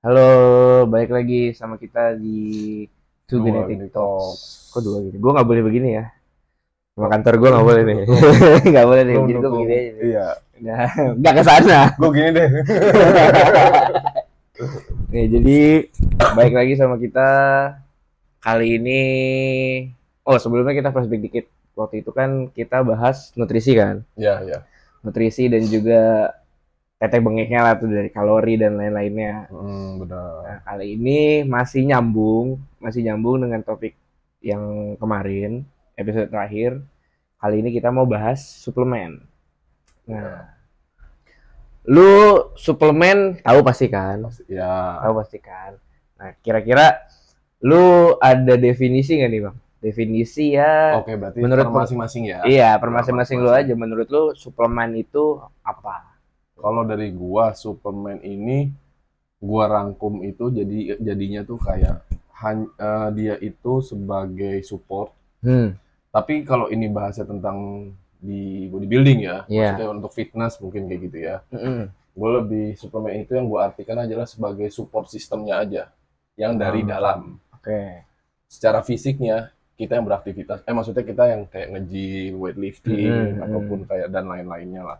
Halo, balik lagi sama kita di Two Dua Genetic ini Talks. talks. Kok dua gini? Gue nggak boleh begini ya. Sama Oh, kantor gue lu nggak boleh nih. mendukung, Nggak boleh nih. lu Jadi gue mendukung, begini aja nih. iya. Nah, nggak ke sana. Gue gini deh. Nih, jadi balik lagi sama kita kali ini. Oh, sebelumnya kita flashback dikit. Waktu itu kan kita bahas nutrisi kan, Ya, ya. nutrisi dan juga tetek bengeknya lah tuh dari kalori dan lain-lainnya. Nah, Benar. kali ini masih nyambung dengan topik yang kemarin, episode terakhir. Kali ini kita mau bahas suplemen. Ya, Nah, lu suplemen tahu pasti kan? ya. Tahu pasti kan? Nah, kira-kira lu ada definisi nggak nih, Bang? Definisi ya, Oke, berarti menurut per masing-masing ya. iya, per Per masing-masing lu masing-masing. aja. Menurut lu suplemen itu apa? Kalau dari gua Superman ini gua rangkum itu jadinya tuh kayak dia itu sebagai support. Hmm, Tapi kalau ini bahasnya tentang di bodybuilding ya, iya. maksudnya untuk fitness mungkin kayak gitu ya. Mm-mm. Gue lebih suplemen itu yang gue artikan adalah sebagai support sistemnya aja, yang dari Oh, dalam. oke. Secara fisiknya kita yang beraktivitas, maksudnya kita yang kayak nge-gym, weightlifting ataupun Mm-mm. kayak dan lain-lainnya lah.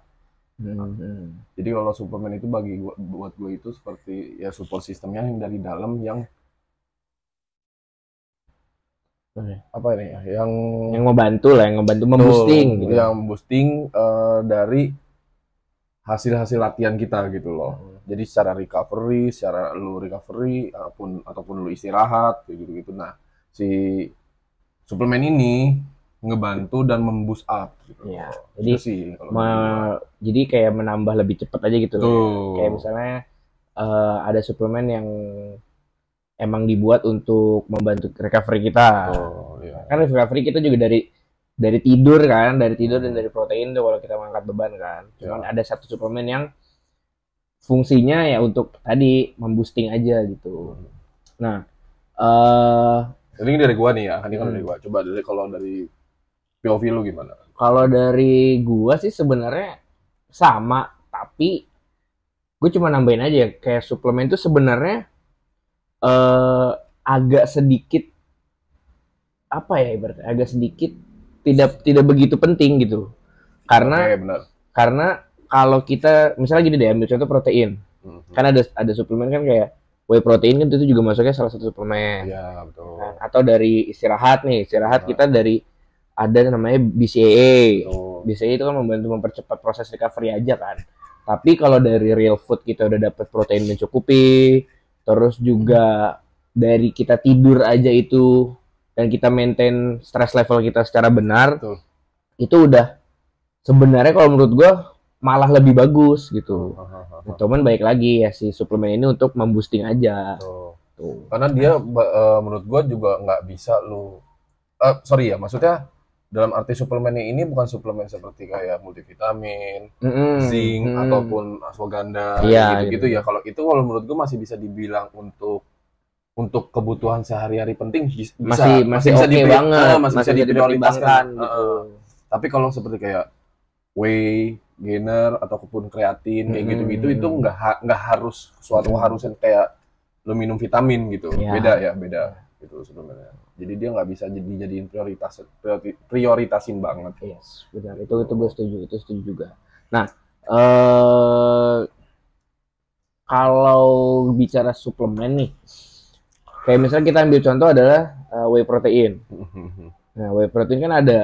Mm-mm. Jadi kalau suplemen itu buat gue itu seperti ya support sistemnya yang dari dalam yang Oke. apa ini ya, yang Yang membantu lah, yang membantu memboosting gitu. yang boosting dari hasil-hasil latihan kita gitu loh. Hmm. Jadi secara recovery, secara lu recovery ataupun lu istirahat kayak gitu-gitu. Nah, si suplemen ini ngebantu dan memboost up gitu Iya. loh. Jadi Itu sih kalau dari gua. jadi kayak menambah lebih cepat aja gitu loh ya. Kayak Tuh. misalnya ada suplemen yang emang dibuat untuk membantu recovery kita. Tuh, ya. Kan recovery kita juga dari tidur kan, dari tidur dan dari protein tuh kalau kita mengangkat beban kan. Cuman Ya. ada satu suplemen yang fungsinya ya untuk tadi memboosting aja gitu. Nah, eh Ini dari gua nih ya, ini kan dari hmm, gua. Coba kalau dari POV lu gimana? kalau dari gua sih sebenarnya sama, tapi gue cuma nambahin aja kayak suplemen itu sebenarnya agak sedikit apa ya ibaratnya agak sedikit tidak begitu penting gitu. Oke, Karena benar. karena kalau kita misalnya gini deh ambil contoh protein. Mhm. Kan ada suplemen kan kayak whey protein kan itu juga masuknya salah satu suplemen. Iya, betul. Kan? Atau dari istirahat nih, istirahat Nah, kita dari ada namanya BCAA. tuh. BCAA itu kan membantu mempercepat proses recovery aja kan. Tapi kalau dari real food kita udah dapat protein mencukupi, terus juga dari kita tidur aja itu dan kita maintain stress level kita secara benar, Tuh. itu udah sebenarnya kalau menurut gue malah lebih bagus gitu. Nah, Hahaha. cuman baik lagi ya si suplemen ini untuk memboosting aja. Tuh. Tuh. Karena dia menurut gua juga nggak bisa lu sorry ya, maksudnya dalam arti suplemennya ini bukan suplemen seperti kayak multivitamin, zinc Mm-mm. ataupun ashwagandha Iya gitu-gitu gitu. ya. Kalau itu kalau menurut gue masih bisa dibilang untuk kebutuhan sehari-hari penting Masih masih bisa oke banget, masih bisa masih bisa dipertimbangkan diprioritaskan. gitu. Tapi kalau seperti kayak whey, gainer ataupun kreatin kayak gitu-gitu itu Mm-mm. nggak harus suatu Mm-mm. harus yang kayak lu minum vitamin gitu. Iya. Beda gitu sebenarnya. Jadi dia nggak bisa dijadiin prioritasin banget. Yes, benar. Itu gue Gitu. setuju, itu setuju juga. Nah, eh kalau bicara suplemen nih, kayak misalnya kita ambil contoh adalah whey protein. Nah, whey protein kan ada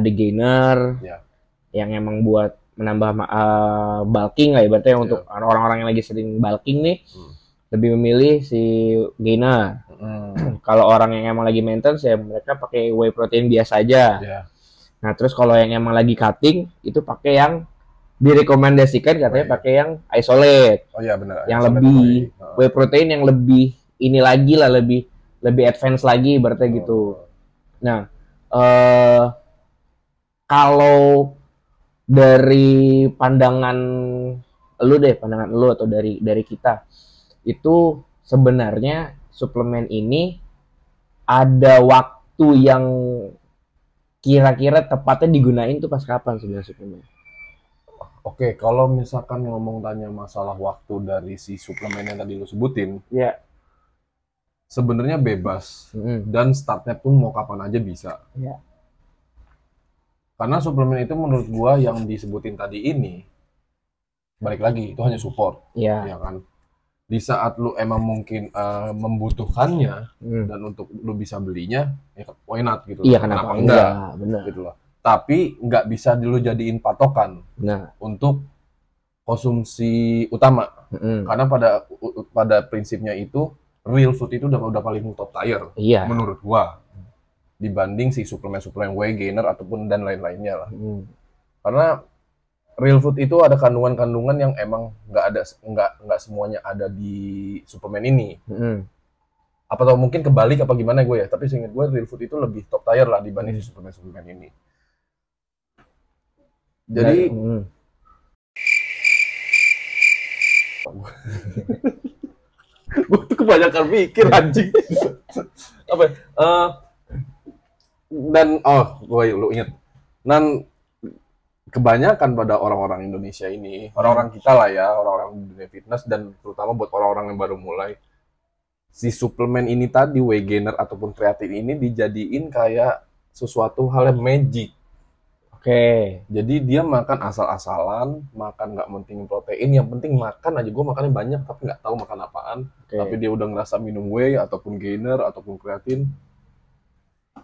gainer Ya, yang emang buat menambah bulking lah ibaratnya untuk ya. orang-orang yang lagi sering bulking nih Hmm. lebih memilih si gainer. Kalau orang yang emang lagi maintenance ya mereka pakai whey protein biasa aja. Ya, Nah, terus kalau yang emang lagi cutting itu pakai yang direkomendasikan katanya whey. pakai yang isolate, Oh iya benar. yang Isolate lebih whey. whey protein yang lebih ini lagi lah, lebih advance lagi berarti gitu. Nah, eh kalau dari pandangan lu atau dari kita itu sebenarnya suplemen ini ada waktu yang kira-kira tepatnya digunain tuh pas kapan sebenarnya suplemen? Oke, kalau misalkan ngomong tanya masalah waktu dari si suplemen yang tadi lu sebutin, Ya. sebenarnya bebas dan startnya pun mau kapan aja bisa. Ya. Karena suplemen itu menurut gua yang disebutin tadi ini, balik lagi itu hanya support, Ya. ya kan. Di saat lu emang mungkin membutuhkannya dan untuk lu bisa belinya, ya why not gitu. Iya, kenapa enggak? Benar. Gitu loh. Tapi nggak bisa lu jadiin patokan untuk konsumsi utama. Karena pada prinsipnya itu real food itu udah paling top tier menurut gua dibanding si suplemen-suplemen whey gainer ataupun dan lain-lainnya lah. Karena real food itu ada kandungan-kandungan yang emang nggak semuanya ada di suplemen ini. Apa tau mungkin kebalik apa gimana gue ya, tapi seingat gue real food itu lebih top tier lah dibanding si suplemen-suplemen ini. Jadi gue tuh kebanyakan mikir anjing. Apa? Lu inget. Dan kebanyakan pada orang-orang Indonesia ini, orang-orang kita lah ya, orang-orang dunia fitness dan terutama buat orang-orang yang baru mulai, si suplemen ini tadi, whey gainer ataupun kreatin ini dijadiin kayak sesuatu hal yang magic. Oke. Jadi dia makan asal-asalan, makan nggak mentingin protein, yang penting makan aja. Gue makannya banyak tapi nggak tahu makan apaan. Tapi dia udah ngerasa minum whey ataupun gainer ataupun kreatin,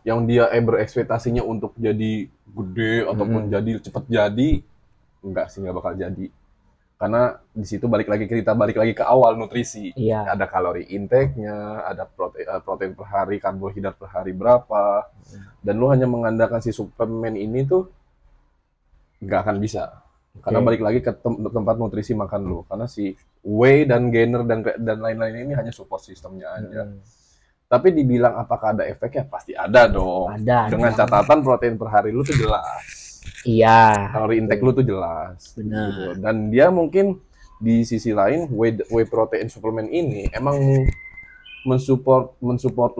yang dia berekspektasinya untuk jadi gede ataupun jadi cepet jadi, enggak sih, nggak bakal jadi. Karena di situ balik lagi ke awal nutrisi. Ada kalori intake-nya, ada protein per hari, karbohidrat per hari berapa, dan lu hanya mengandalkan si suplemen ini tuh nggak akan bisa. Karena balik lagi ke tempat nutrisi makan lu. Karena si whey dan gainer dan lain-lain ini hanya support sistemnya aja. Tapi dibilang apakah ada efeknya? Pasti ada dong. Dengan catatan protein per hari lu tuh jelas. Iya. Kalori intake lu tuh jelas. Benar. Gitu. Dan dia mungkin di sisi lain whey protein suplemen ini emang mensupport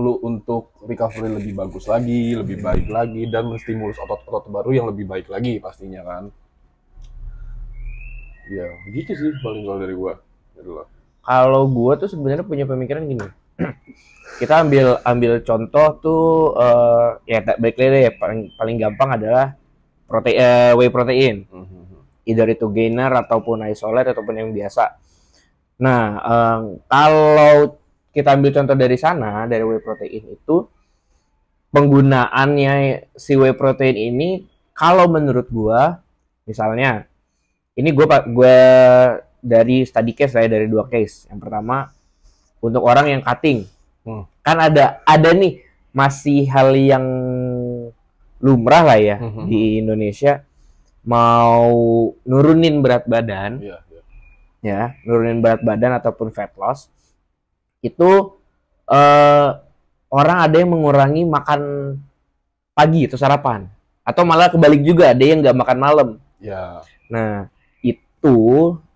lu untuk recovery lebih bagus lagi, lebih baik lagi, dan menstimulus otot-otot baru yang lebih baik lagi pastinya kan. Ya, gitu sih paling kalau dari gua. Kalau gua tuh sebenarnya punya pemikiran gini. Kita ambil contoh tuh ya baik deh, paling gampang adalah whey protein. Either itu gainer ataupun isolate ataupun yang biasa. Nah, kalau kita ambil contoh dari sana, dari whey protein itu, penggunaannya si whey protein ini, kalau menurut gua, misalnya, ini gua dari study case saya, dari 2 case. Yang pertama, untuk orang yang cutting, kan ada nih masih hal yang lumrah lah ya di Indonesia, mau nurunin berat badan, ya, nurunin berat badan ataupun fat loss, itu orang ada yang mengurangi makan pagi atau sarapan, atau malah kebalik juga, ada yang nggak makan malam. Nah, itu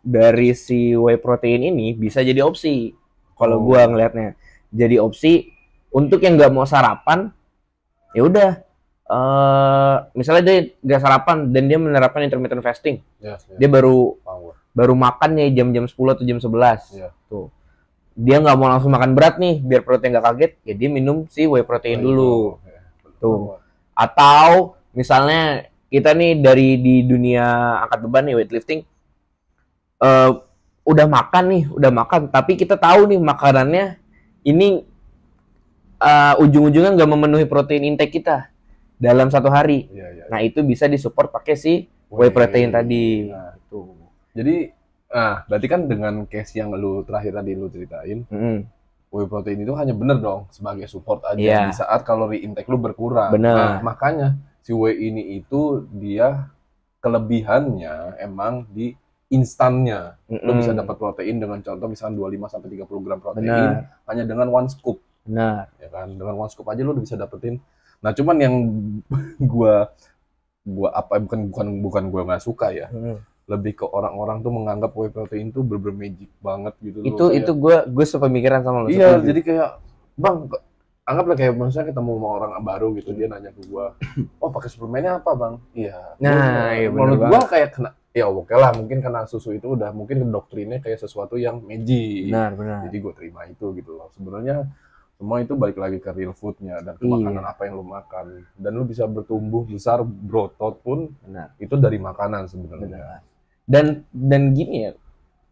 dari si whey protein ini bisa jadi opsi. Kalau gua ngelihatnya jadi opsi untuk yang nggak mau sarapan, ya udah, misalnya dia nggak sarapan dan dia menerapkan intermittent fasting, dia baru makan nih jam 10 atau jam 11, tuh dia nggak mau langsung makan berat nih biar protein nggak kaget, ya dia minum si whey protein dulu, tuh. Atau misalnya kita nih di dunia angkat beban nih, weightlifting, udah makan, tapi kita tahu nih makanannya ini ujung-ujungnya nggak memenuhi protein intake kita dalam 1 hari. Nah, itu bisa disupport pakai si whey protein tadi. Jadi, berarti kan dengan case yang lu terakhir tadi lu ceritain, whey protein itu hanya bener dong sebagai support aja di saat kalori intake lu berkurang. Nah, makanya si whey ini itu dia kelebihannya emang di instannya. Lu bisa dapat protein dengan contoh misalnya 25-30 gram protein hanya dengan 1 scoop. Ya kan, dengan 1 scoop aja lu udah bisa dapetin. Nah, cuman yang gua bukan gua nggak suka ya. Lebih ke orang-orang tuh menganggap whey protein tuh bener-bener magic banget gitu. Itu gue sepemikiran sama lo. Iya, jadi kayak, Bang, anggaplah kayak misalnya ketemu sama orang baru gitu, dia nanya ke gua, "Oh, pakai suplemennya apa, Bang?" Iya. Nah, menurut gua kayak ya oke lah, mungkin karena susu itu udah mungkin doktrinnya kayak sesuatu yang magic. Benar. Jadi gue terima itu gitu loh. Sebenarnya semua itu balik lagi ke real foodnya dan ke Iya. makanan apa yang lu makan. Dan lu bisa bertumbuh besar, berotot pun Benar. itu dari makanan sebenarnya. Dan gini ya,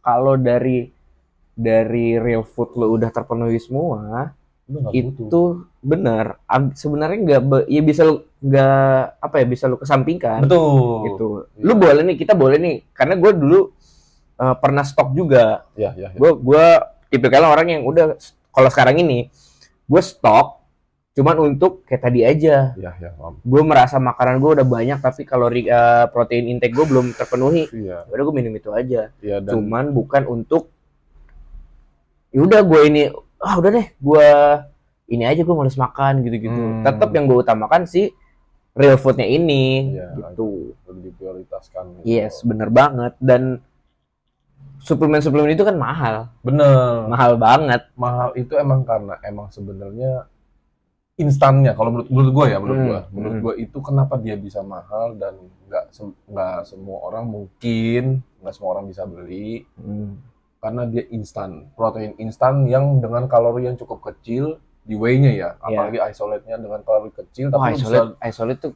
kalau dari real food lo udah terpenuhi semua, Lu nggak butuh. itu benar. Sebenarnya ya bisa lu nggak apa ya, bisa lu kesampingkan. Betul. Gitu. Iya. Lu boleh nih, kita boleh nih, karena gue dulu pernah stok juga. Ya. Gue tipikal orang yang udah, kalau sekarang ini gue stok cuman untuk kayak tadi aja. Ya. Gue merasa makanan gue udah banyak tapi kalori protein intake gue belum terpenuhi. Iya. Udah gue minum itu aja. Iya, dan Cuman bukan untuk udah gue ini udah deh gue ini aja, gue males makan gitu-gitu. Tetap yang gue utamakan sih real foodnya ini. Iya, gitu. lebih diprioritaskan. Gitu. Yes, bener banget. Dan suplemen itu kan mahal. Bener. Mahal banget. Mahal itu emang karena emang sebenarnya instannya. Kalau menurut gue ya, menurut gue itu kenapa dia bisa mahal dan nggak semua orang bisa beli. Karena dia instan, protein instan yang dengan kalori yang cukup kecil di whey-nya ya, apalagi isolate-nya dengan kalori kecil, tapi isolate tuh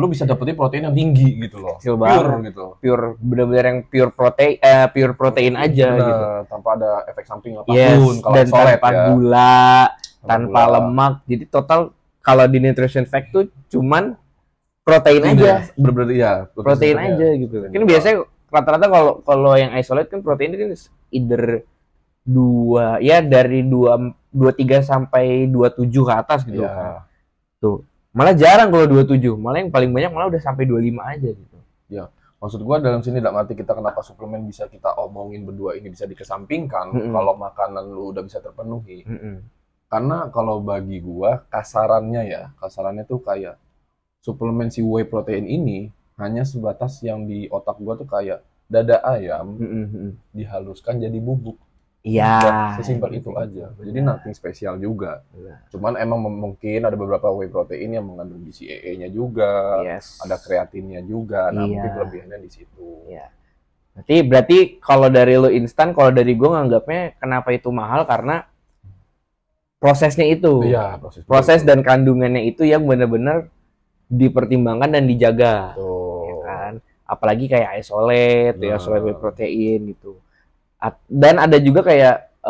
lu bisa dapetin protein yang tinggi gitu loh, kecil pure banget. gitu, bener-bener yang pure protein aja gitu, tanpa ada efek samping apapun. Kalau dan isolate tanpa ya, gula, tanpa lemak, jadi total kalau di nutrition fact tuh cuman protein aja, bener-bener ya, protein aja gitu. Kan biasanya rata-rata kalau yang isolate kan protein itu kan either dari 23 sampai 27 ke atas gitu kan. Tuh. Malah jarang kalau 27, malah yang paling banyak malah udah sampai 25 aja gitu. Ya, maksud gua dalam sini dalam arti kita kenapa suplemen bisa kita omongin berdua ini bisa dikesampingkan kalau makanan lu udah bisa terpenuhi. Karena kalau bagi gua kasarannya tuh kayak suplemen si whey protein ini hanya sebatas yang di otak gua tuh kayak dada ayam dihaluskan jadi bubuk. Iya. Sesimpel itu aja. Jadi nothing spesial juga. Cuman emang mungkin ada beberapa whey protein yang mengandung BCAA-nya juga, ada kreatinnya juga. Nah, mungkin kelebihannya di situ. Iya. Berarti kalau dari lo instan, kalau dari gue nganggapnya kenapa itu mahal karena prosesnya itu. Iya, proses dan kandungannya itu yang benar-benar dipertimbangkan dan dijaga. Tuh. Ya kan? Apalagi kayak isolate whey protein gitu. Dan ada juga kayak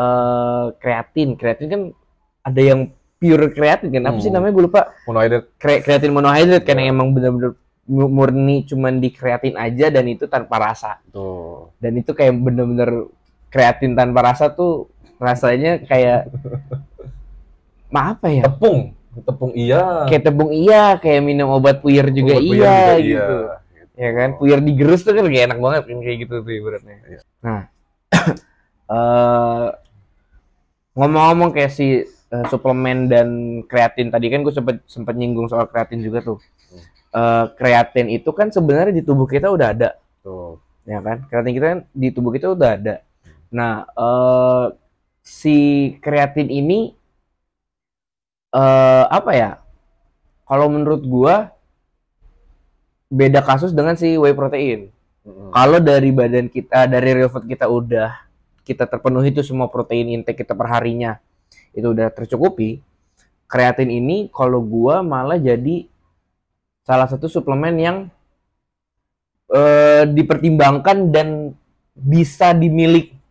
kreatin kan ada yang pure kreatin kan, apa sih namanya gue lupa, monohydrate, kreatin monohydrate kan, yang emang bener-bener murni cuman di kreatin aja dan itu tanpa rasa. Tuh. Dan itu kayak bener-bener kreatin tanpa rasa tuh rasanya kayak apa ya, tepung iya, kayak tepung kayak minum obat puyer juga gitu. Ya kan, puyer digerus tuh kan kayak enak banget kan, kayak gitu tuh ibaratnya. Nah, ngomong-ngomong kayak si suplemen dan kreatin tadi kan gue sempet nyinggung soal kreatin juga tuh. Kreatin itu kan sebenarnya di tubuh kita udah ada, ya kan? Kreatin kita kan di tubuh kita udah ada. Nah, si kreatin ini apa ya? Kalau menurut gue beda kasus dengan si whey protein. Kalau dari badan kita, dari real food kita terpenuhi itu semua protein intake kita perharinya itu udah tercukupi, kreatin ini kalau gua malah jadi salah satu suplemen yang dipertimbangkan dan bisa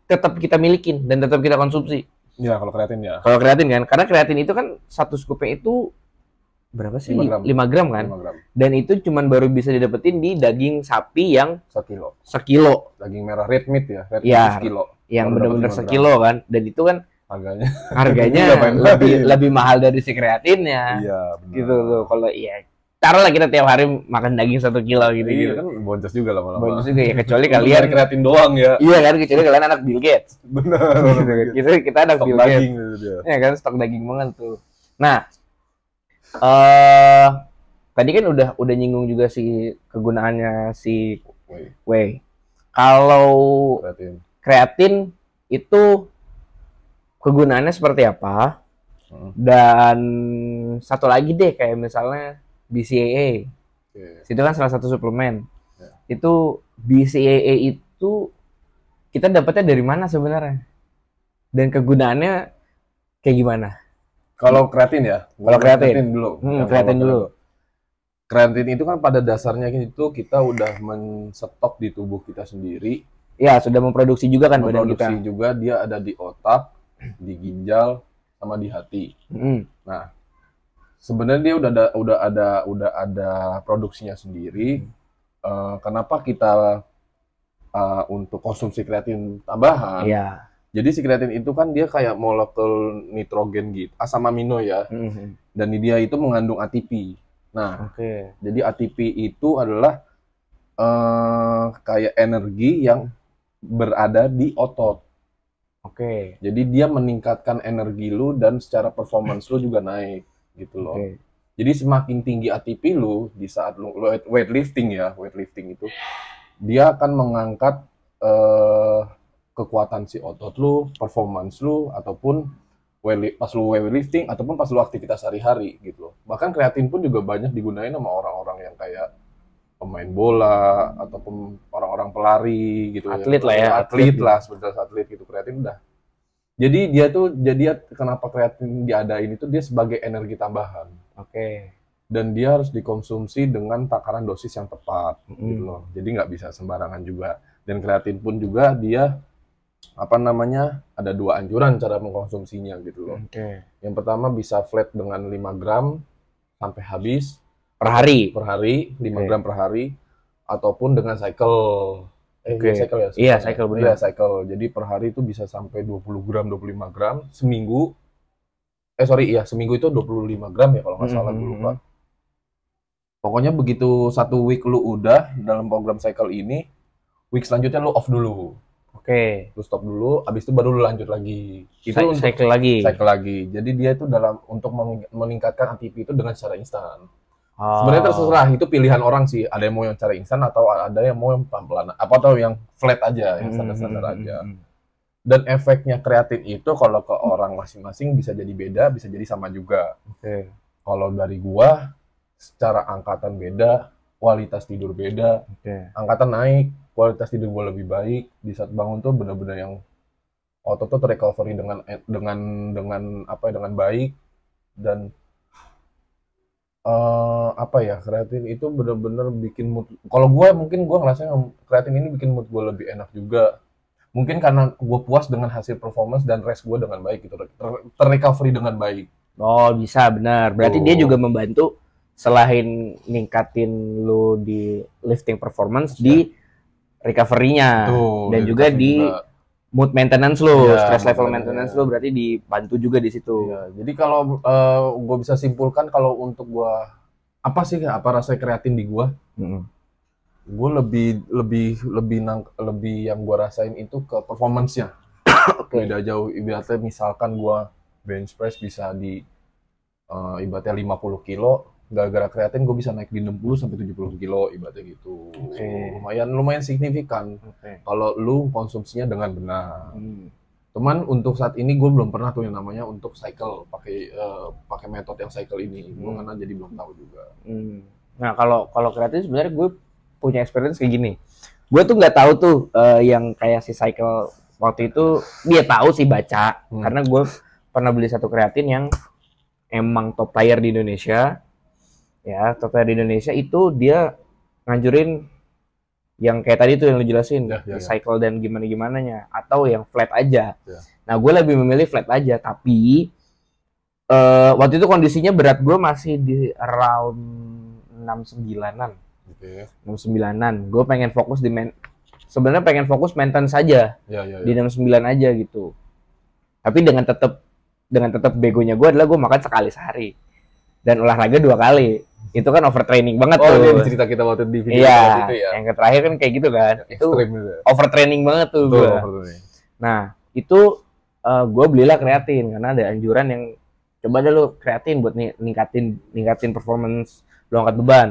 tetap kita milikin dan tetap kita konsumsi. Ya, kalau kreatin ya. Kalau kreatin kan, karena kreatin itu kan satu skupnya itu berapa sih? 5 gram kan? 5 gram. Dan itu cuman baru bisa didapetin di daging sapi yang sekilo. Daging merah red meat ya, sekilo. Yang benar-benar sekilo kan, dan itu kan harganya lebih mahal dari si kreatinnya. Iya, benar. Gitu loh. Kalau taruhlah kita tiap hari makan daging 1 kilo gitu. Iya kan boncos juga lama-lama. Boncos juga ya, kecuali kalian kreatin doang ya. Iya kan, kecuali kalian anak Bill Gates. Benar. Kita anak Bill Gates. Ya kan, stok daging banget tuh. Nah, tadi kan udah nyinggung juga si kegunaannya si whey. Kalau kreatin itu kegunaannya seperti apa? Dan satu lagi deh, kayak misalnya BCAA. Itu kan salah satu suplemen. itu BCAA itu kita dapatnya dari mana sebenarnya? Dan kegunaannya kayak gimana? Kalau kreatin ya, Kalau kreatin. dulu. Kreatin dulu. Kreatin itu kan pada dasarnya itu kita udah menstok di tubuh kita sendiri. Ya, sudah memproduksi juga kan badan kita. Memproduksi juga, dia ada di otak, di ginjal, sama di hati. Nah, sebenarnya dia udah ada produksinya sendiri. Kenapa kita untuk konsumsi kreatin tambahan? Iya. Jadi si kreatin itu kan dia kayak molekul nitrogen gitu, asam amino ya. Dan dia itu mengandung ATP. Nah, jadi ATP itu adalah kayak energi yang berada di otot. Jadi dia meningkatkan energi lu dan secara performance lu juga naik gitu loh. Jadi semakin tinggi ATP lu di saat lu weightlifting itu dia akan mengangkat kekuatan si otot lu, performance lu, ataupun pas lu weightlifting ataupun pas lu aktivitas sehari-hari gitu loh. Bahkan kreatin pun juga banyak digunain sama orang-orang yang kayak pemain bola ataupun orang-orang pelari gitu. Atlet lah ya. Atlet lah, sebenarnya atlet gitu, kreatin udah. Jadi dia kenapa kreatin diadain itu dia sebagai energi tambahan. Dan dia harus dikonsumsi dengan takaran dosis yang tepat gitu loh. Jadi nggak bisa sembarangan juga. Dan kreatin pun juga dia ada 2 anjuran cara mengkonsumsinya gitu loh. Yang pertama bisa flat dengan 5 gram sampai habis per hari 5 gram per hari, ataupun dengan cycle. Cycle ya? Iya, cycle benar. Iya, cycle. Jadi per hari itu bisa sampai 20 gram, 25 gram. Seminggu itu 25 gram ya kalau nggak salah, gue lupa. Pokoknya begitu 1 week lu udah dalam program cycle ini, week selanjutnya lu off dulu. Lu stop dulu, abis itu baru lu lanjut lagi. Itu cycle lagi. Jadi dia itu untuk meningkatkan ATP itu dengan cara instan. Sebenarnya terserah, itu pilihan orang sih. Ada yang mau yang cara instan atau ada yang mau yang pelan-pelan. Atau yang flat aja, yang standar-standar aja. Dan efeknya kreatin itu kalau ke orang masing-masing bisa jadi beda, bisa jadi sama juga. Kalau dari gua, secara angkatan beda, kualitas tidur beda. Angkatan naik, kualitas tidur gue lebih baik. Di saat bangun tuh benar-benar yang otot tuh recovery dengan baik. Dan kreatin itu benar-benar bikin mood. Kalau gue ngerasanya kreatin ini bikin mood gue lebih enak juga. Mungkin karena gue puas dengan hasil performance dan rest gue dengan baik gitu, terrecovery dengan baik. Oh, bisa, benar. Berarti dia juga membantu selain ningkatin lu di lifting performance, di recovery-nya. Dan juga di mood maintenance lu, stress level maintenance lu berarti dibantu juga di situ. Jadi kalau gue bisa simpulkan, kalau untuk gue apa rasa kreatin di gue? Gue lebih yang gue rasain itu ke performance-nya. Beda jauh. Ibaratnya misalkan gue bench press bisa di ibaratnya 50 kilo, gara-gara kreatin gue bisa naik di 60 sampai 70 kilo ibaratnya gitu. Lumayan signifikan kalau lu konsumsinya dengan benar. Cuman untuk saat ini gue belum pernah tuh yang namanya untuk cycle, pakai metode yang cycle ini. Gue karena jadi belum tahu juga. Nah, kalau kreatin sebenarnya gue punya experience kayak gini. Gue tuh nggak tahu tuh yang kayak si cycle waktu itu, dia tahu sih baca, karena gue pernah beli satu kreatin yang emang top player di Indonesia. Ya, top player di Indonesia itu dia nganjurin yang kayak tadi tuh yang lu jelasin, cycle dan gimana-gimananya, atau yang flat aja. Nah, gue lebih memilih flat aja, tapi waktu itu kondisinya berat gue masih di around 69-an. 69-an. Gue pengen fokus sebenarnya pengen fokus maintenance saja. Di 69 aja gitu. Tapi dengan tetap begonya gue adalah gue makan sekali sehari. Dan olahraga 2 kali. Itu kan overtraining banget tuh. Oh, ini cerita kita waktu di video itu ya. Yang terakhir kan kayak gitu kan. Itu overtraining banget tuh gue. Nah, itu gue belilah kreatin karena ada anjuran yang coba deh lu kreatin buat ningkatin performance lu angkat beban.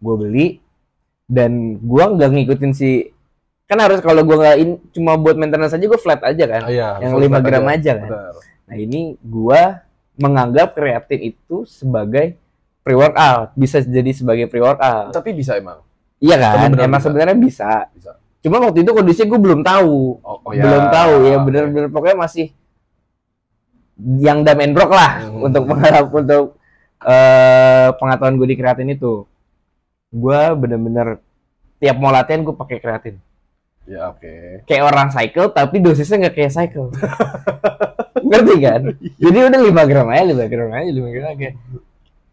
Gue beli dan gue nggak ngikutin kan harus, kalau gue nggak cuma buat maintenance aja, gue flat aja kan, yang 5 gram aja kan. Nah, ini gue menganggap kreatin itu sebagai pre-workout, bisa jadi sebagai pre-workout. Tapi bisa emang? Iya kan, Bener-bener emang bisa. sebenarnya bisa. Bisa. Cuma waktu itu kondisinya gue belum tahu. Ya. Belum tahu ya, Oke. bener-bener pokoknya masih yang dumb and broke lah untuk pengetahuan gue di kreatin itu. Gue bener-bener tiap mau latihan gue pakai kreatin. Ya oke. Kayak orang cycle tapi dosisnya nggak kayak cycle. Ngerti kan? Jadi udah 5 gram aja.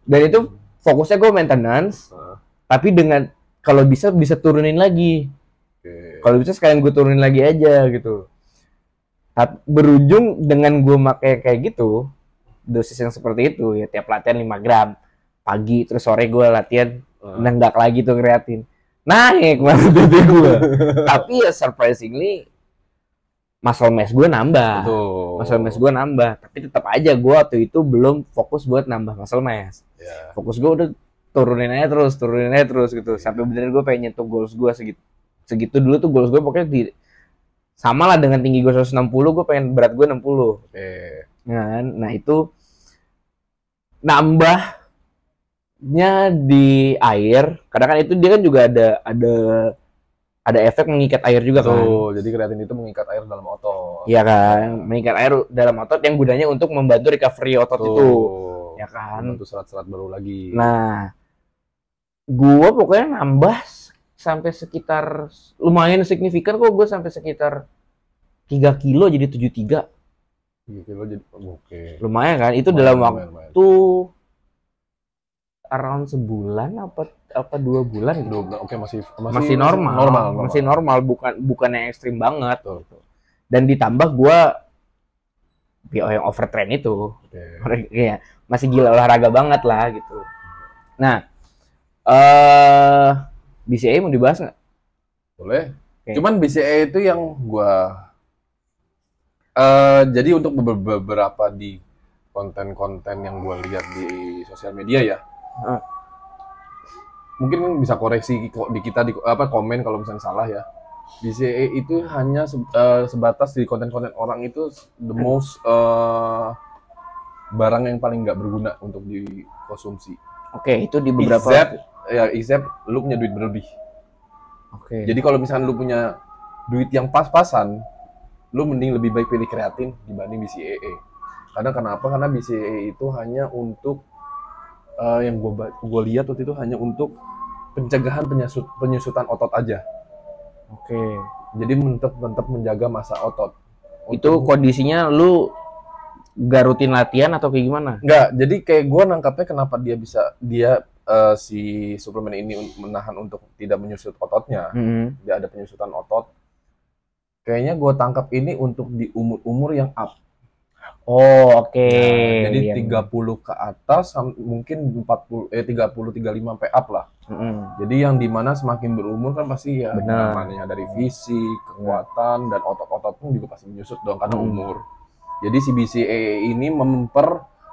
Dan itu fokusnya gue maintenance, tapi dengan kalau bisa turunin lagi. Oke. Kalau bisa sekalian gue turunin lagi aja gitu. Tapi berujung dengan gue pakai kayak gitu, dosis yang seperti itu ya tiap latihan 5 gram. Pagi terus sore gue latihan nenggak lagi tuh kreatin. Naik malah BB gue. Tapi ya surprisingly muscle mass gue nambah. Betul. Muscle mass gue nambah, tapi tetap aja gue waktu itu belum fokus buat nambah muscle mass. Ya. Fokus gue udah turunin aja terus gitu. Sampai bener gue pengen nyentuh goals gue segitu dulu tuh goals gue pokoknya sama lah dengan tinggi gue 160, gue pengen berat gue 60. Oke. Nah itu nambahnya di air, karena kan itu dia kan juga ada efek mengikat air juga kan. Betul. Jadi kreatin itu mengikat air dalam otot. Iya kan, mengikat air dalam otot yang gunanya untuk membantu recovery otot itu. Ya kan. Membantu serat-serat baru lagi. Nah, gue pokoknya nambah sampai sekitar lumayan signifikan kok, gue sampai sekitar 3 kilo jadi 73. 3 kilo jadi oke. Lumayan kan? Itu dalam waktu around sebulan apa 2 bulan gitu. Oke, masih normal. Masih normal, bukan yang ekstrim banget. Betul. Dan ditambah gue yang overtrain itu. Oke. Ya, masih gila olahraga banget lah gitu. Nah, BCA mau dibahas nggak? Boleh. Oke. Cuman BCA itu yang gua jadi untuk beberapa di konten-konten yang gua lihat di sosial media ya. Mungkin bisa koreksi di kita di komen kalau misalnya salah ya. BCA itu hanya sebatas di konten-konten orang itu the most barang yang paling nggak berguna untuk dikonsumsi. Oke, itu di beberapa except lu punya duit berlebih. Oke. Jadi kalau misalkan lu punya duit yang pas-pasan, lu mending lebih baik pilih kreatin dibanding BCAA. Karena kenapa? Karena BCAA itu hanya untuk yang gue lihat waktu itu hanya untuk pencegahan penyusutan otot aja. Oke. Jadi tetap menjaga massa otot. Itu kondisinya lu gak rutin latihan atau kayak gimana? Enggak, jadi kayak gue nangkapnya kenapa dia si suplemen ini menahan untuk tidak menyusut ototnya. Dia ada penyusutan otot. Kayaknya gue tangkap ini untuk di umur-umur yang up. Oh, oke. Nah, jadi 30 ke atas mungkin 35 sampai up lah. Jadi yang dimana semakin berumur kan pasti ya namanya dari fisik, kekuatan dan otot-otot pun juga pasti menyusut dong karena umur. Jadi si BCAA ini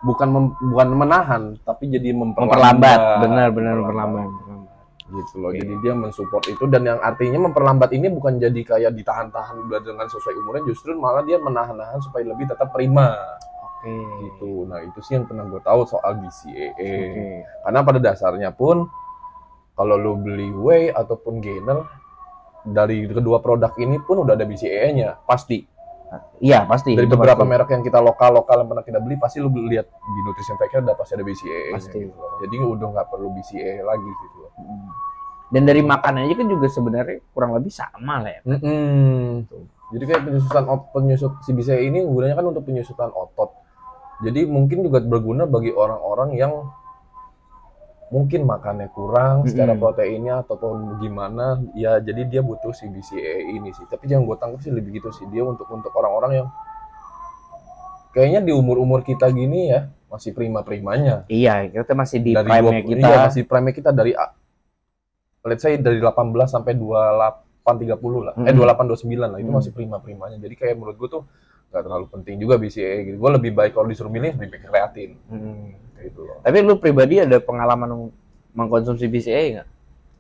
bukan menahan tapi jadi memperlambat. Benar memperlambat. Gitu loh. Jadi dia mensupport itu, dan yang artinya memperlambat ini bukan jadi kayak ditahan-tahan dengan sesuai umurnya, justru malah dia menahan-nahan supaya lebih tetap prima. Gitu. Nah, itu sih yang pernah gue tahu soal BCAA. Karena pada dasarnya pun kalau lo beli whey ataupun gainer dari kedua produk ini pun udah ada BCAA-nya, pasti. Iya, pasti. Dari beberapa merek yang kita lokal yang pernah kita beli, pasti lo lihat di nutrition factor udah pasti ada BCAA. Pasti. Gitu. Jadi udah nggak perlu BCAA lagi gitu. Dan dari makanannya kan juga sebenarnya kurang lebih sama lah ya. Jadi kayak penyusut si BCAA ini gunanya kan untuk penyusutan otot. Jadi mungkin juga berguna bagi orang-orang yang mungkin makannya kurang secara proteinnya ataupun gimana ya, jadi dia butuh si BCAA ini sih. Tapi yang gue tangkap sih lebih gitu sih, dia untuk orang-orang yang kayaknya di umur kita gini ya masih prima-primanya. Iya, kita masih di dari prime kita. Iya, masih prime kita dari let's say dari 18 sampai 28-30 lah. 28-29 lah, itu masih prima-primanya. Jadi kayak menurut gue tuh gak terlalu penting juga BCAA gitu. Gue lebih baik kalau disuruh milih lebih baik kreatin. Gitu loh. Tapi lu pribadi ada pengalaman mengkonsumsi BCAA nggak?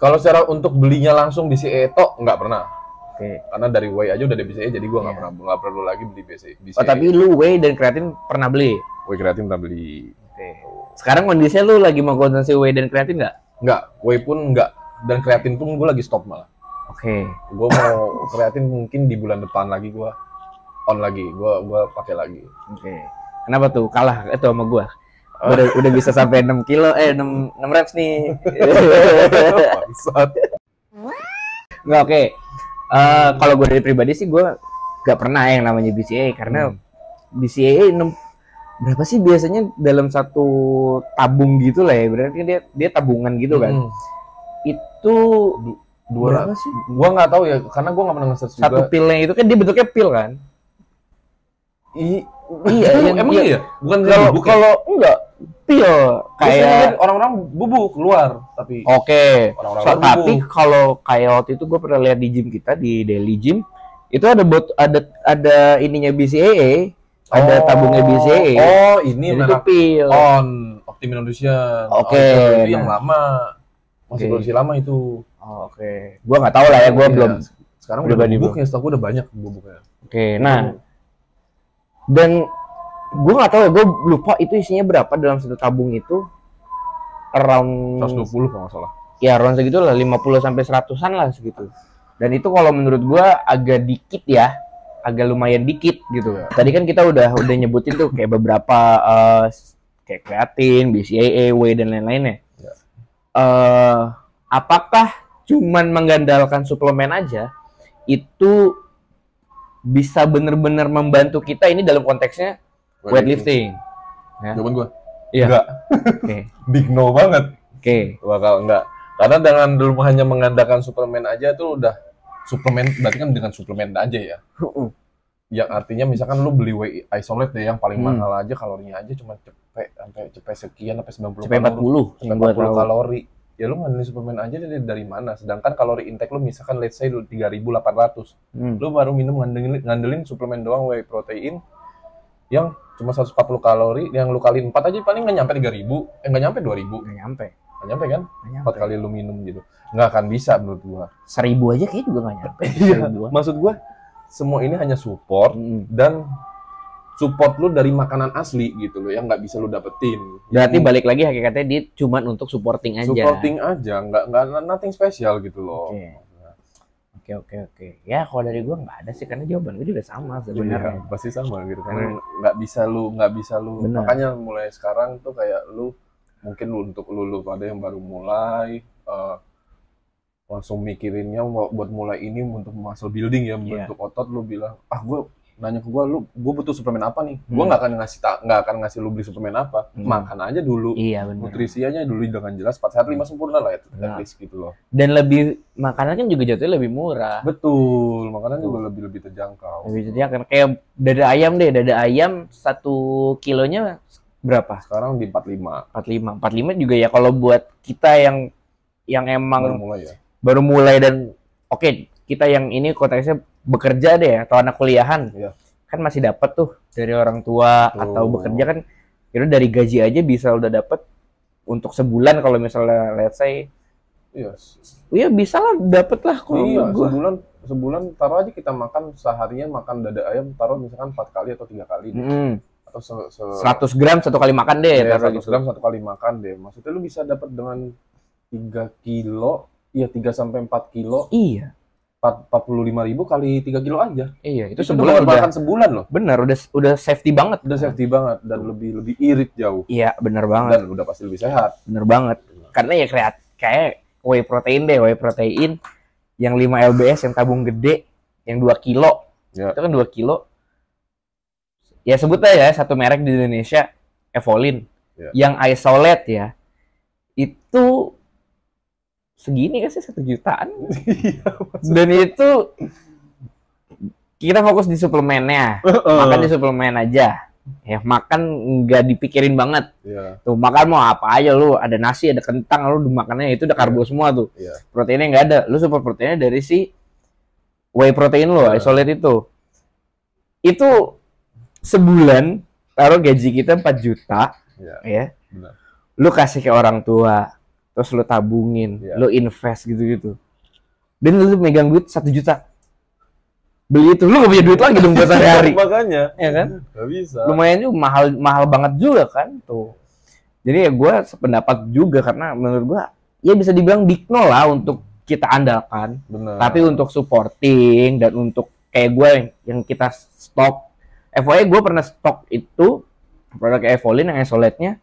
Kalau secara untuk belinya langsung BCAA tok nggak pernah. Oke. Karena dari whey aja udah ada BCAA, jadi gue nggak perlu lagi beli BCAA. Oh, tapi lu whey dan kreatin pernah beli? Whey kreatin pernah beli. Oke. Sekarang kondisinya lu lagi mengkonsumsi whey dan kreatin nggak? Nggak, whey pun nggak. Dan kreatin pun gue lagi stop malah. Oke. Gue mau kreatin mungkin di bulan depan lagi gue on lagi, gue pakai lagi. Oke. Kenapa tuh kalah itu sama gua? Udah bisa sampai 6 kilo 6 reps nih. Bangsat. Nggak, oke. Kalau gue dari pribadi sih gue nggak pernah yang namanya BCAA karena BCAA berapa sih biasanya dalam satu tabung gitu lah ya, berarti dia tabungan gitu kan. Itu berapa sih? Gua nggak tahu ya karena gua nggak pernah nge-search juga. Satu pilnya itu kan dia bentuknya pil kan. Iya, emang iya? Bukan kalau enggak pil kayak orang-orang bubuk keluar tapi oke. Orang-orang Tapi kalau kayak waktu itu gue pernah lihat di gym kita di Daily Gym itu ada ininya BCAA, ada tabungnya BCAA. Oh, ini itu pil. On Optimum Nutrition. Oke. Itu yang lama. Masih produksi lama itu. Oke. Gua nggak tahu lah ya, gua belum. Sekarang udah bubuknya, setahu gue udah banyak bubuknya. Oke, nah. Dan gue nggak tahu ya, gue lupa itu isinya berapa dalam satu tabung itu. Around 120 kalau nggak salah. Ya, around segitu lah, 50 sampai 100-an lah segitu. Dan itu kalau menurut gue agak dikit ya, agak lumayan dikit gitu. Ya. Tadi kan kita udah nyebutin tuh kayak beberapa kayak kreatin, BCAA, whey dan lain-lainnya. Ya. Apakah cuman mengandalkan suplemen aja itu bisa benar-benar membantu kita ini dalam konteksnya weightlifting? Ya. Jawaban gue, iya. Enggak. Oke. Big no banget. Oke. Bakal enggak. Karena dengan dulu hanya mengandalkan suplemen aja tuh udah suplemen, berarti kan dengan suplemen aja ya. Yang artinya misalkan lu beli whey isolate deh yang paling mahal aja, kalorinya aja cuma cepet sekian sampai 90 cepet 40 sampai 40 kalori. Ya lu ngandelin suplemen aja dari mana? Sedangkan kalori intake lu misalkan let's say 3.800. Lu baru minum ngandelin suplemen doang whey protein yang cuma 140 kalori, yang lu kali 4 aja paling nggak nyampe 3.000, nggak nyampe 2.000. Nggak nyampe Kan? 4 kali lu minum gitu. Nggak akan bisa menurut gua. 1.000 aja kayaknya juga nggak nyampe. Maksud gua semua ini hanya support dan support lu dari makanan asli gitu loh yang nggak bisa lu dapetin. Berarti balik lagi hakikatnya dia cuma untuk supporting aja. Supporting aja, nggak nothing spesial gitu loh. Oke. Ya kalau dari gua nggak ada sih karena jawaban gua juga sama sebenarnya. Iya, pasti sama gitu. Karena nggak bisa lu. Bener. Makanya mulai sekarang tuh kayak lu mungkin untuk lu pada yang baru mulai langsung mikirinnya buat mulai ini untuk muscle building ya, bentuk otot, lu bilang gue nanya ke gue butuh suplemen apa nih, gue nggak akan ngasih lu beli suplemen apa, makan aja dulu, nutrisinya dulu dengan jelas 4 sehat 5 sempurna lah itu, at least gitu loh. Dan lebih makanan kan juga jatuhnya lebih murah. Betul, makanan juga lebih terjangkau. Lebih terjangkau kayak dada ayam 1 kilonya berapa? Sekarang di 45 juga ya kalau buat kita yang emang baru mulai dan oke, kita yang ini konteksnya bekerja deh atau anak kuliahan, kan masih dapat tuh dari orang tua atau bekerja kan, itu dari gaji aja bisa udah dapat untuk sebulan kalau misalnya let's say, iya bisa lah dapat lah kalau sebulan taruh aja kita makan seharian makan dada ayam taruh misalkan 4 kali atau 3 kali atau 100 gram 1 kali makan deh, 100 gram 1 kali makan deh, maksudnya lu bisa dapat dengan 3 kilo, 3 sampai 4 kilo. Iya. 45.000 kali 3 kilo aja. Iya, itu sebulan makan sebulan loh. Benar, udah safety banget. Udah safety banget dan lebih irit jauh. Iya, benar banget. Dan udah pasti lebih sehat. Benar banget. Karena ya kayak whey protein yang 5 lbs yang tabung gede yang 2 kilo. Ya. Itu kan 2 kilo. Ya sebut aja satu merek di Indonesia, Evolin. Ya. Yang isolate ya. Itu segini kan sih 1 jutaan. Dan itu kita fokus di suplemennya, makan di suplemen aja. Ya makan nggak dipikirin banget. Tuh makan mau apa aja lu, ada nasi, ada kentang, lu makannya itu udah karbo semua tuh. Proteinnya nggak ada, lu super proteinnya dari si whey protein lu, isolate itu. Itu sebulan taruh gaji kita 4 juta, ya. Benar. Lu kasih ke orang tua. Terus lu tabungin, lu invest gitu-gitu. Dan lu megang duit 1 juta. Beli itu, lu gak punya duit lagi dong buat sehari-hari. Makanya. Ya kan? Gak bisa. Lumayan juga, mahal banget juga kan tuh. Jadi ya gue sependapat juga karena menurut gue ya bisa dibilang big no lah untuk kita andalkan. Bener. Tapi untuk supporting dan untuk kayak gue yang kita stok, FYI gue pernah stok itu produk Evolin yang isolate-nya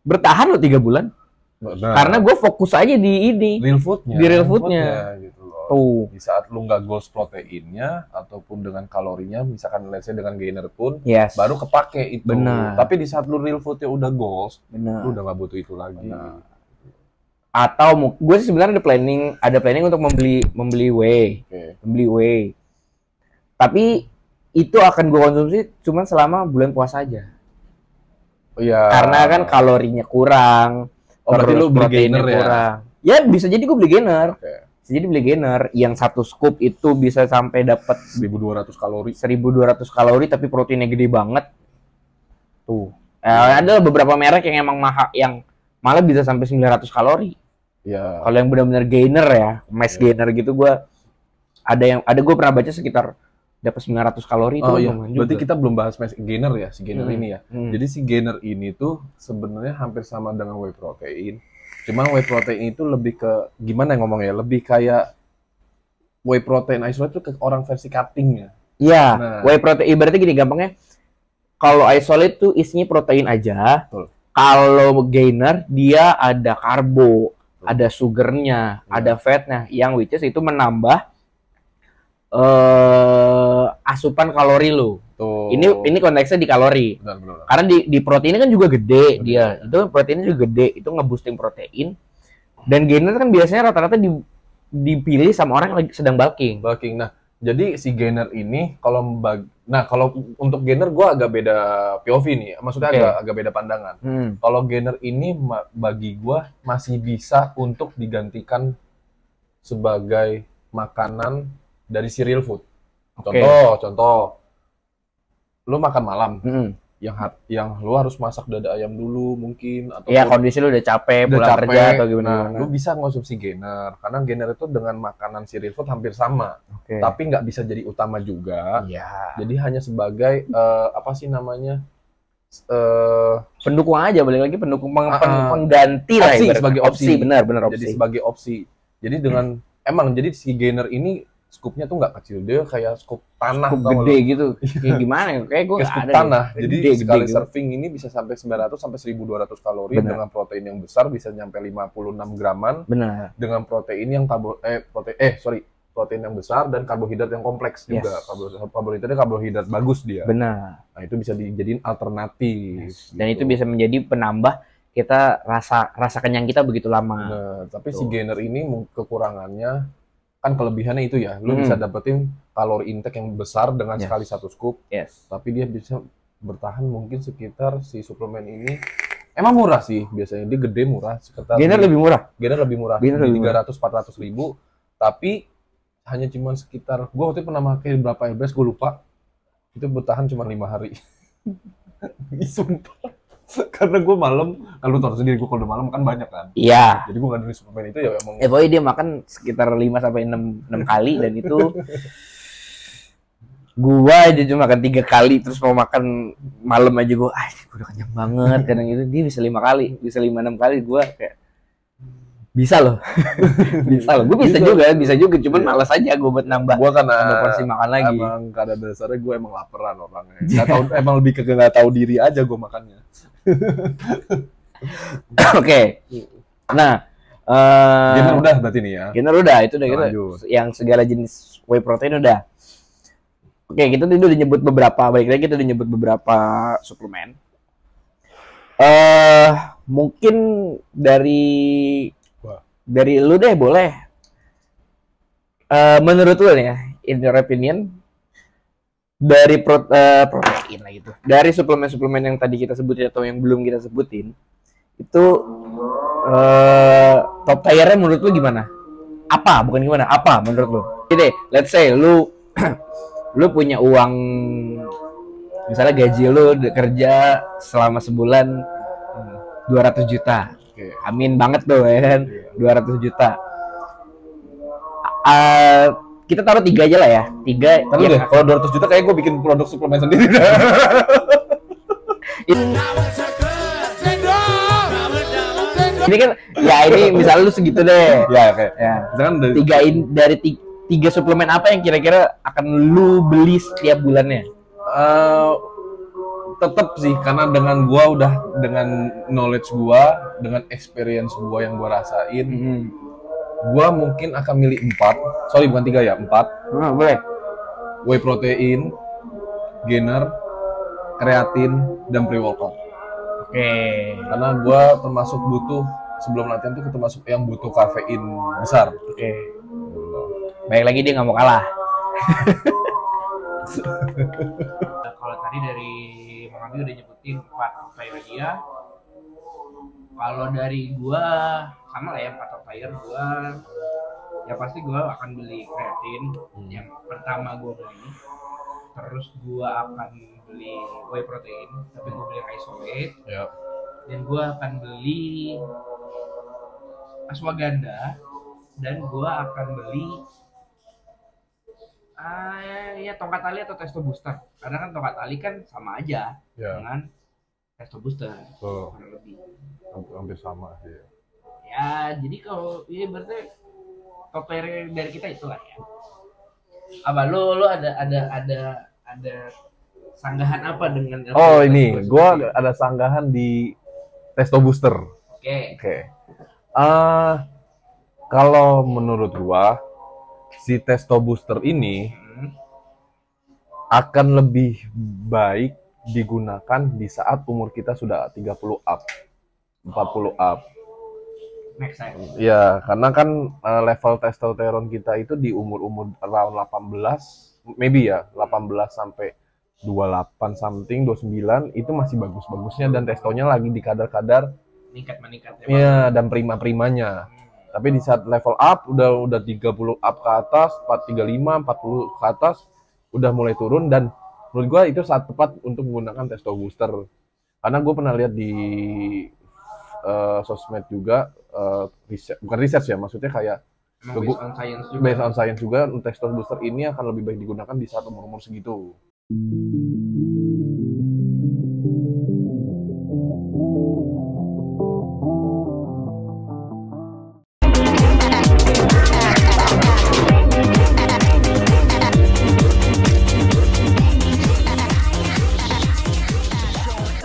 bertahan loh 3 bulan. Bener. Karena gue fokus aja di ini, real foodnya, di real foodnya. Gitu loh. Tuh. Di saat lu nggak goals proteinnya ataupun dengan kalorinya, misalkan let's say dengan gainer pun, Yes. baru kepake itu. Benar. Tapi di saat lu real foodnya udah goals, Benar. lu udah nggak butuh itu lagi. Benar. Atau gue sih sebenarnya ada planning untuk membeli whey, membeli whey. Tapi itu akan gue konsumsi cuman selama bulan puasa aja. Oh iya. Karena kan kalorinya kurang, berarti lu beli proteinnya gainer ya? kurang. Ya bisa jadi gue beli gainer. Oke. Bisa jadi beli gainer yang 1 scoop itu bisa sampai dapat 1.200 kalori. 1.200 kalori tapi proteinnya gede banget. Tuh. Ada beberapa merek yang emang mahal, yang malah bisa sampai 900 kalori. Ya. Kalau yang benar-benar gainer ya, mass gainer gitu, gue pernah baca sekitar dapat 900 kalori itu. Oh iya. lumayan Berarti juga. kita belum bahas gainer ya, si gainer ini ya. Jadi Jadi si gainer ini tuh sebenarnya hampir sama dengan whey protein. Cuman whey protein itu lebih ke gimana ngomongnya? Lebih kayak whey protein isolate itu ke orang versi cuttingnya. iya, Nah. whey protein berarti gini gampangnya. Kalau isolate tuh isinya protein aja. Betul. Kalau gainer dia ada karbo, ada sugarnya, ada fatnya, yang which is itu menambah asupan kalori lo. Tuh. Ini konteksnya di kalori. Benar. Karena di proteinnya kan juga gede Benar. dia. Itu proteinnya juga gede, itu nge-boosting protein. Dan gainer kan biasanya rata-rata dipilih sama orang yang lagi sedang bulking. Bulking. Nah, jadi si gainer ini kalau untuk gainer gue agak beda POV nih. Maksudnya Oke. agak beda pandangan. Hmm. Kalau gainer ini bagi gue masih bisa untuk digantikan sebagai makanan dari si real food. Oke. Contoh, lu makan malam, Hmm. yang lu harus masak dada ayam dulu mungkin, atau Iya, kondisi lu udah capek, udah pulang capek, kerja atau gimana. nah, lu bisa ngonsumsi gainer, karena gainer itu dengan makanan si real food hampir sama, Oke. tapi nggak bisa jadi utama juga. Iya. Jadi hanya sebagai apa sih namanya? Pendukung aja, balik lagi pendukung Ah, pengganti lah opsi, ibaratnya. sebagai opsi. benar Jadi opsi. sebagai opsi. Jadi dengan jadi si gainer ini scoopnya tuh nggak kecil, dia kayak scoop tanah, Cukup tau nggak gede lu? gitu. Kayak gimana ya? Kayak gue Kayak nggak scoop ada tanah. deh. Jadi Gede sekali gitu. serving ini bisa sampai 900 sampai 1.200 kalori. Benar. Dengan protein yang besar bisa nyampe 56 graman, Benar. dengan protein yang protein yang besar dan karbohidrat yang kompleks juga. Karbohidratnya karbohidrat bagus dia. Benar. Nah, itu bisa dijadiin alternatif. Dan gitu. itu bisa menjadi penambah kita rasa kenyang kita begitu lama. Nah, tapi si Tuh. gainer ini kekurangannya kan, kelebihannya itu ya, lu bisa dapetin kalori intake yang besar dengan Yes. sekali 1 scoop, Yes. tapi dia bisa bertahan mungkin sekitar si suplemen ini emang murah sih biasanya, dia gede murah sekitar Gainer lebih murah. Gainer lebih murah Gainer di lebih murah. 300-400 ribu, tapi hanya cuma sekitar, gue waktu itu pernah pakai berapa airbrace gue lupa, itu bertahan cuma 5 hari. Sumpah. Karena gue malam, kalau lu tahu sendiri gue kalau udah malam kan banyak kan, Iya. jadi gue nggak dari suplemen itu ya emang. Pokoknya dia makan sekitar 5 sampai 6 kali dan itu gua aja cuma makan 3 kali, terus mau makan malam aja gua udah kenyang banget. Kadang itu dia bisa 5 kali, bisa 5-6 kali, gua kayak bisa loh. Gue bisa juga, cuman Iya. malas aja gua buat nambah Gue kan porsi makan lagi. emang pada dasarnya gue emang laparan orangnya. Nggak tahu, emang lebih ke nggak tahu diri aja gue makannya. Oke. Nah, Gainer udah berarti nih ya. gainer udah, itu udah gitu. Lanjut. Yang segala jenis whey protein udah. Oke, kita tadi udah nyebut beberapa, balik lagi kita udah nyebut beberapa suplemen. Mungkin dari lu deh boleh. Menurut lu nih ya, in your opinion, dari protein lah gitu, dari suplemen-suplemen yang tadi kita sebutin atau yang belum kita sebutin, itu top tier-nya menurut lu gimana? Apa? Bukan gimana? Apa menurut lu? Jadi, let's say lu lu punya uang, misalnya gaji lu kerja selama sebulan 200 juta. Oke. Amin banget tuh ya kan. 200 juta. Kita taruh 3 aja lah ya. 3. Tapi deh, kalau 200 juta kayak gue bikin produk suplemen sendiri. Ini kan ya ini misalnya lu segitu deh. Ya oke. Ya. Misalkan Dari tiga suplemen apa yang kira-kira akan lu beli setiap bulannya? Tetap sih, karena dengan knowledge gua, dengan experience gua yang gua rasain, gua mungkin akan milih 4. Sorry, bukan 3 ya, 4. Boleh. Whey protein, gainer, kreatin, dan pre-workout. Oke. Karena gua termasuk butuh, sebelum latihan tuh termasuk yang butuh kafein besar. Oke. Baik lagi dia nggak mau kalah. Kalau tadi dari Bang Abi udah nyebutin 4 outlier dia. Kalau dari gua sama lah ya 4 outlier gua. Ya pasti gua akan beli kreatin. Yang pertama gua beli. Terus gua akan beli whey protein, tapi gua beli isolate. Ya. Dan gua akan beli ashwagandha dan gua akan beli ya tongkat tali atau testo booster, karena kan tongkat tali kan sama aja dengan testo booster, kurang lebih hampir sama sih ya. Jadi kalau ini berarti top player dari kita itulah ya. Apa lu ada sanggahan apa dengan ini gua ada sanggahan di testo booster. Oke. Kalau menurut gua si testo booster ini akan lebih baik digunakan di saat umur kita sudah 30 up, 40 up. Make sense. Ya, karena kan level testosteron kita itu di umur-umur around 18, maybe ya, 18 sampai 28 something, 29 itu masih bagus-bagusnya dan testonya lagi di kadar-kadar meningkat. Ya, dan prima-primanya. Tapi di saat level up udah 30 up ke atas, 35, 40 ke atas udah mulai turun, dan menurut gua itu saat tepat untuk menggunakan testo booster. Karena gue pernah lihat di sosmed juga, bukan riset ya, maksudnya kayak based on science juga, testo booster ini akan lebih baik digunakan di saat umur-umur segitu.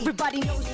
Everybody knows